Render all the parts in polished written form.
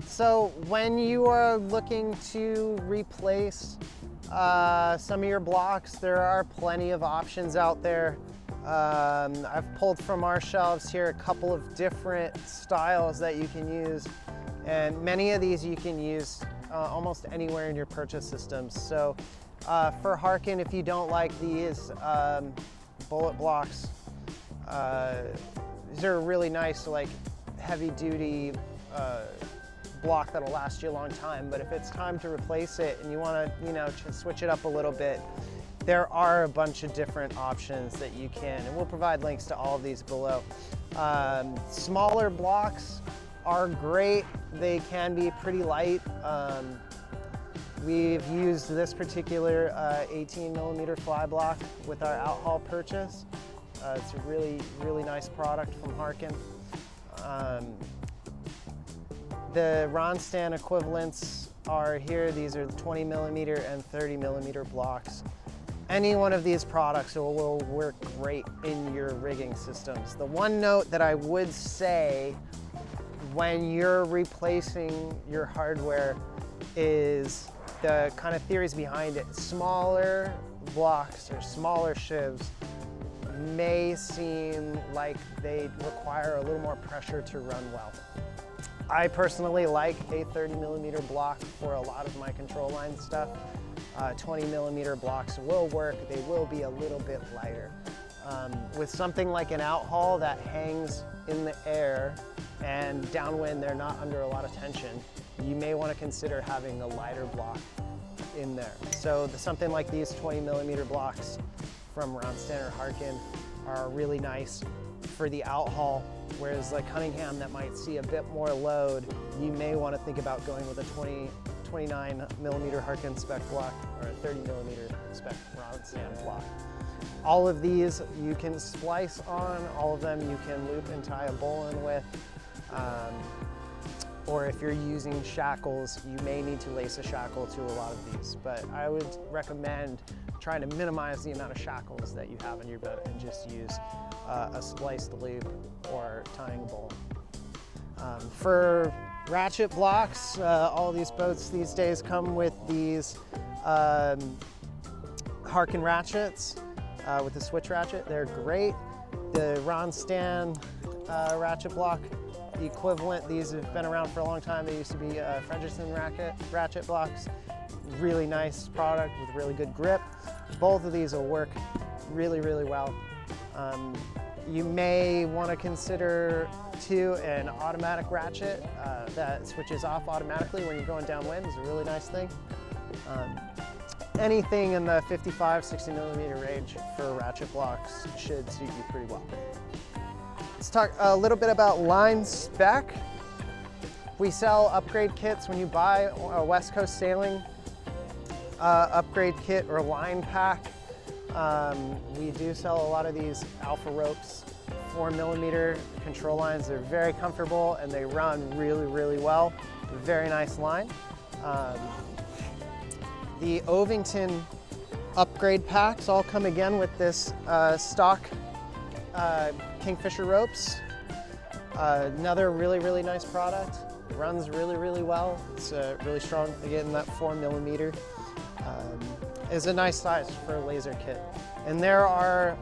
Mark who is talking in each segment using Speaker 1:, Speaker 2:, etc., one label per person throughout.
Speaker 1: So when you are looking to replace some of your blocks, there are plenty of options out there. I've pulled from our shelves here a couple of different styles that you can use, and many of these you can use almost anywhere in your purchase systems. So for Harken, if you don't like these bullet blocks, these are really nice, like heavy duty block that'll last you a long time. But if it's time to replace it and you want to, switch it up a little bit, there are a bunch of different options that you can, and we'll provide links to all of these below. Smaller blocks are great. They can be pretty light. We've used this particular 18mm fly block with our out-haul purchase. It's a really, really nice product from Harken. The Ronstand equivalents are here. These are 20mm and 30mm blocks. Any one of these products will work great in your rigging systems. The one note that I would say when you're replacing your hardware is the kind of theories behind it. Smaller blocks or smaller shivs may seem like they require a little more pressure to run well. I personally like a 30mm block for a lot of my control line stuff. 20mm blocks will work. They will be a little bit lighter. With something like an out-haul that hangs in the air and downwind they're not under a lot of tension, you may want to consider having a lighter block in there. So something like these 20mm blocks from Ronstand or Harken are really nice for the out-haul, whereas like Cunningham that might see a bit more load, you may want to think about going with a 29mm Harken spec block or a 30mm spec Ronstand block. All of these you can splice on, all of them you can loop and tie a bowline with, or if you're using shackles, you may need to lace a shackle to a lot of these, but I would recommend trying to minimize the amount of shackles that you have in your boat and just use a spliced loop or tying a bowline. For ratchet blocks, all these boats these days come with these Harken ratchets with the switch ratchet. They're great. The Ronstand ratchet block equivalent, these have been around for a long time. They used to be Fredrickson ratchet blocks. Really nice product with really good grip. Both of these will work really, really well. You may want to consider too an automatic ratchet that switches off automatically when you're going downwind. Is a really nice thing. Anything in the 55-60mm range for ratchet blocks should suit you pretty well. Let's talk a little bit about line spec. We sell upgrade kits when you buy a West Coast Sailing upgrade kit or line pack. We do sell a lot of these Alpha ropes, 4mm control lines. They're very comfortable and they run really, really well. Very nice line. The Ovington upgrade packs all come again with this stock Kingfisher ropes. Another really, really nice product. Runs really, really well. It's really strong. Again, that 4mm is a nice size for a laser kit. And there are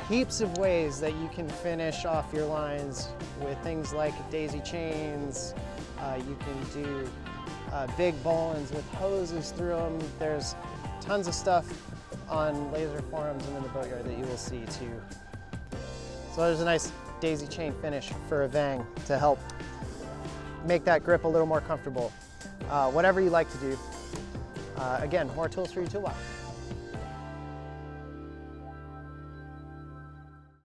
Speaker 1: heaps of ways that you can finish off your lines with things like daisy chains. You can do big bowlines with hoses through them. There's tons of stuff on laser forums and in the boatyard that you will see too. So there's a nice daisy chain finish for a Vang to help make that grip a little more comfortable. Whatever you like to do. Again, more tools for your toolbox.